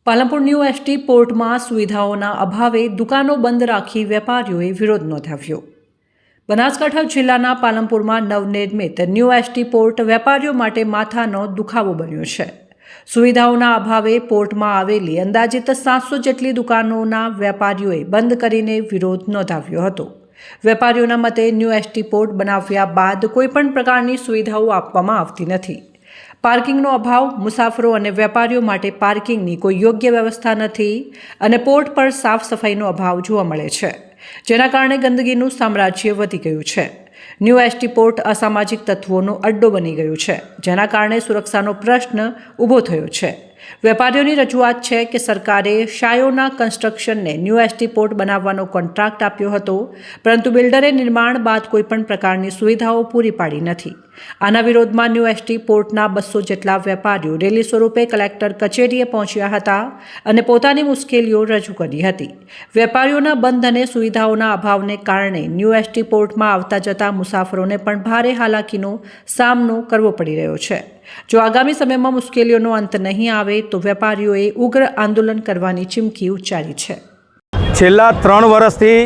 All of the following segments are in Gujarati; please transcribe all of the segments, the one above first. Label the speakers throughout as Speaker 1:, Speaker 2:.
Speaker 1: પાલનપુર ન્યૂ એસટી પોર્ટમાં સુવિધાઓના અભાવે દુકાનો બંધ રાખી વેપારીઓએ વિરોધ નોંધાવ્યો। બનાસકાંઠા જિલ્લાના પાલનપુરમાં નવનિર્મિત ન્યૂ એસટી પોર્ટ વેપારીઓ માટે માથાનો દુખાવો બન્યો છે। સુવિધાઓના અભાવે પોર્ટમાં આવેલી અંદાજિત 700 જેટલી દુકાનોના વેપારીઓએ બંધ કરીને વિરોધ નોંધાવ્યો હતો। વેપારીઓના મતે ન્યૂ એસટી પોર્ટ બનાવ્યા બાદ કોઈપણ પ્રકારની સુવિધાઓ આપવામાં આવતી નથી। પાર્કિંગનો અભાવ, મુસાફરો અને વેપારીઓ માટે પાર્કિંગની કોઈ યોગ્ય વ્યવસ્થા નથી અને પોર્ટ પર સાફ સફાઈનો અભાવ જોવા મળે છે, જેના કારણે ગંદકીનું સામ્રાજ્ય વધી ગયું છે। ન્યૂ એસટી પોર્ટ અસામાજિક તત્વોનો અડ્ડો બની ગયું છે, જેના કારણે સુરક્ષાનો પ્રશ્ન ઊભો થયો છે। વેપારીઓની રજૂઆત છે કે સરકારે શાયોના કન્સ્ટ્રક્શનને ન્યૂ એસટી પોર્ટ બનાવવાનો કોન્ટ્રાક્ટ આપ્યો હતો, પરંતુ બિલ્ડરે નિર્માણ બાદ કોઈપણ પ્રકારની સુવિધાઓ પૂરી પાડી નથી। આના વિરોધમાં ન્યૂ એસટી પોર્ટના 200 જેટલા વેપારીઓ રેલી સ્વરૂપે કલેક્ટર કચેરીએ પહોંચ્યા હતા અને પોતાની મુશ્કેલીઓ રજૂ કરી હતી। વેપારીઓના બંધ અને સુવિધાઓના અભાવને કારણે ન્યૂ એસટી પોર્ટમાં આવતા જતા મુસાફરોને પણ ભારે હાલાકીનો સામનો કરવો પડી રહ્યો છે। જો આગામી સમયમાં મુશ્કેલીઓનો અંત નહીં આવે તો વેપારીઓએ ઉગ્ર આંદોલન કરવાની ચીમકી ઉચ્ચારી છે।
Speaker 2: છેલ્લા 3 વર્ષથી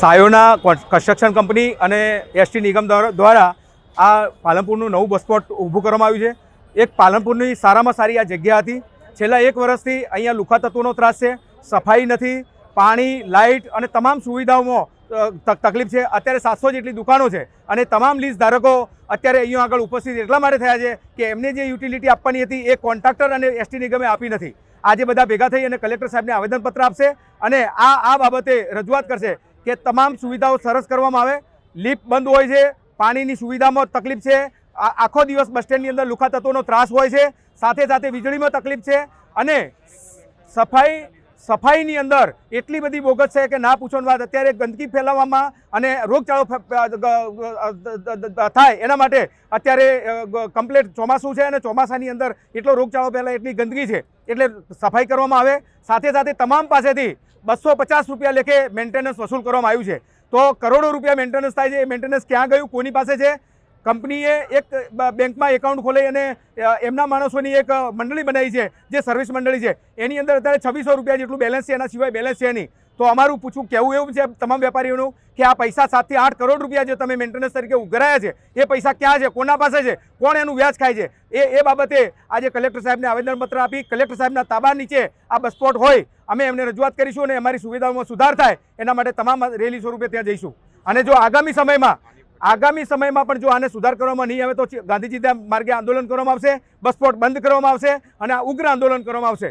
Speaker 2: સાયોના કન્સ્ટ્રક્શન કંપની અને એસટી નિગમ દ્વારા આ પાલનપુરનું નવું બસ સ્પોટ ઊભું કરવામાં આવ્યું છે। એક પાલનપુરની સારામાં સારી આ જગ્યા હતી। છેલ્લા 1 વર્ષથી અહીંયા લુખા તત્વોનો ત્રાસ છે, સફાઈ નથી, પાણી, લાઇટ અને તમામ સુવિધાઓમાં તકલીફ છે। અત્યારે 700 જેટલી દુકાનો છે અને તમામ લીઝ ધારકો અત્યારે અહીંયા આગળ ઉપસ્થિત એટલા માટે થયા છે કે એમને જે યુટિલિટી આપવાની હતી એ કોન્ટ્રાક્ટર અને એસટી નિગમે આપી નથી। આજે બધા ભેગા થઈ અને કલેક્ટર સાહેબને આવેદનપત્ર આપશે અને આ બાબતે રજૂઆત કરશે કે તમામ સુવિધાઓ સરસ કરવામાં આવે। લિફ્ટ બંધ હોય છે, પાણીની સુવિધામાં તકલીફ છે, આખો દિવસ બસ સ્ટેન્ડની અંદર લુખા તત્વોનો ત્રાસ હોય છે, સાથે સાથે વીજળીમાં તકલીફ છે અને સફાઈની અંદર એટલી બધી બોગસ છે કે ના પૂછવાની વાત। અત્યારે ગંદકી ફેલાવવામાં અને રોગચાળો થાય એના માટે અત્યારે કમ્પ્લેટ ચોમાસું છે અને ચોમાસાની અંદર એટલો રોગચાળો ફેલાય, એટલી ગંદકી છે, એટલે સફાઈ કરવામાં આવે। સાથે સાથે તમામ પાસેથી 250 રૂપિયા લેખે મેન્ટેનન્સ વસૂલ કરવામાં આવ્યું છે। તો કરોડો રૂપિયા મેન્ટેનન્સ થાય છે, એ મેન્ટેનન્સ ક્યાં ગયું, કોની પાસે છે? કંપનીએ એક બેંકમાં એકાઉન્ટ ખોલી અને એમના માણસોની એક મંડળી બનાવી છે, જે સર્વિસ મંડળી છે, એની અંદર અત્યારે 2600 રૂપિયા જેટલું બેલેન્સ છે, એના સિવાય બેલેન્સ છે નહીં। તો અમારું કહેવું એવું છે તમામ વેપારીઓનું કે આ પૈસા 7 થી 8 કરોડ રૂપિયા જે તમે મેન્ટેનન્સ તરીકે ઉઘરાયા છે, એ પૈસા ક્યાં છે, કોના પાસે છે, કોણ એનું વ્યાજ ખાય છે, એ બાબતે આજે કલેક્ટર સાહેબને આવેદનપત્ર આપી કલેક્ટર સાહેબના તાબા નીચે આ બસ સ્પોટ હોય અમે એમને રજૂઆત કરીશું અને અમારી સુવિધાઓમાં સુધાર થાય એના માટે તમામ રેલી સ્વરૂપે ત્યાં જઈશું। અને જો આગામી સમયમાં પણ જો આને સુધાર કરવામાં નહીં આવે તો ગાંધીજી માર્ગે આંદોલન કરવામાં આવશે, બસ સ્પોટ બંધ કરવામાં આવશે અને આ ઉગ્ર આંદોલન કરવામાં આવશે।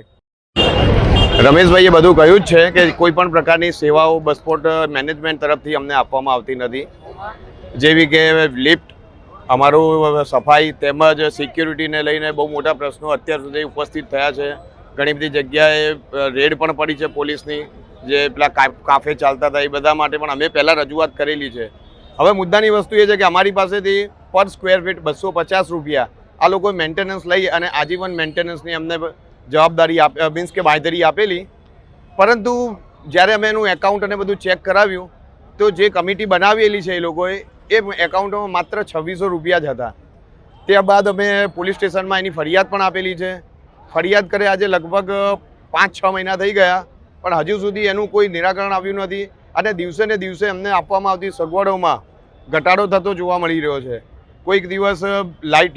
Speaker 3: રમેશભાઈએ બધું કહ્યું જ છે કે કોઈ પણ પ્રકારની સેવાઓ બસ સ્પોટ મેનેજમેન્ટ તરફથી અમને આપવામાં આવતી નથી, જેવી કે લિફ્ટ, અમારું સફાઈ તેમજ સિક્યુરિટીને લઈને બહુ મોટા પ્રશ્નો અત્યાર સુધી ઉપસ્થિત થયા છે। ઘણી બધી જગ્યાએ રેડ પણ પડી છે પોલીસની, જે પેલા કાફે ચાલતા હતા એ બધા માટે પણ અમે પહેલાં રજૂઆત કરેલી છે। હવે મુદ્દાની વસ્તુ એ છે કે અમારી પાસેથી પર સ્ક્વેર ફીટ 250 રૂપિયા આ લોકોએ મેન્ટેનન્સ લઈ અને આજીવન મેન્ટેનન્સની અમને જવાબદારી મીન્સ કે બાંયધરી આપેલી, પરંતુ જ્યારે અમે એનું એકાઉન્ટ અને બધું ચેક કરાવ્યું તો જે કમિટી બનાવેલી છે એ લોકોએ એ એકાઉન્ટમાં માત્ર 2600 રૂપિયા જ હતા। ત્યારબાદ અમે પોલીસ સ્ટેશનમાં એની ફરિયાદ પણ આપેલી છે। ફરિયાદ કરે આજે લગભગ 5-6 મહિના થઈ ગયા, પણ હજુ સુધી એનું કોઈ નિરાકરણ આવ્યું નથી અને દિવસે ને દિવસે અમને આપવામાં આવતી સગવડોમાં ઘટાડો થતો જોવા મળી રહ્યો છે। કોઈક દિવસ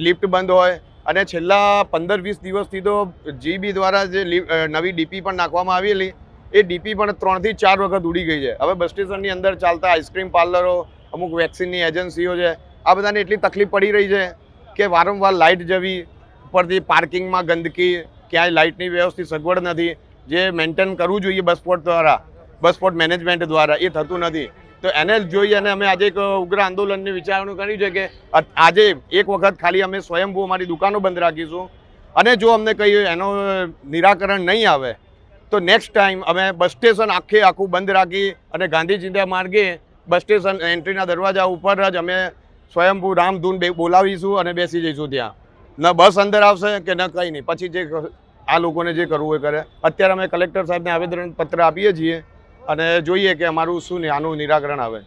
Speaker 3: લિફ્ટ બંધ હોય અને છેલ્લા 15-20 દિવસથી તો જીબી દ્વારા જે નવી ડીપી પણ નાખવામાં આવેલી એ ડીપી પણ 3 થી 4 વખત ઉડી ગઈ છે। હવે બસ સ્ટેશનની અંદર ચાલતા આઈસ્ક્રીમ પાર્લરો, અમુક વેક્સિનની એજન્સીઓ છે, આ બધાને એટલી તકલીફ પડી રહી છે કે વારંવાર લાઇટ જવી, ઉપરથી પાર્કિંગમાં ગંદકી, ક્યાંય લાઇટની વ્યવસ્થિત સગવડ નથી, જે મેન્ટેન કરવું જોઈએ બસ સ્પોટ મેનેજમેન્ટ દ્વારા, એ થતું નથી। તો એને જોઈ અને અમે આજે એક ઉગ્ર આંદોલનની વિચારણા કરી છે કે આજે એક વખત ખાલી અમે સ્વયંભૂ અમારી દુકાનો બંધ રાખીશું અને જો અમને કંઈ એનો નિરાકરણ નહીં આવે તો નેક્સ્ટ ટાઈમ અમે બસ સ્ટેશન આખું બંધ રાખી અને ગાંધીજી માર્ગે બસ સ્ટેશન એન્ટ્રીના દરવાજા ઉપર જ અમે સ્વયંભૂ રામધૂન બોલાવીશું અને બેસી જઈશું। ત્યાં ન બસ અંદર આવશે કે ન કંઈ નહીં, પછી જે આ લોકોને જે કરવું એ કરે। અત્યારે અમે કલેક્ટર સાહેબને આવેદનપત્ર આપીએ છીએ અને જોઈએ કે અમારું શું આનું નિરાકરણ આવે।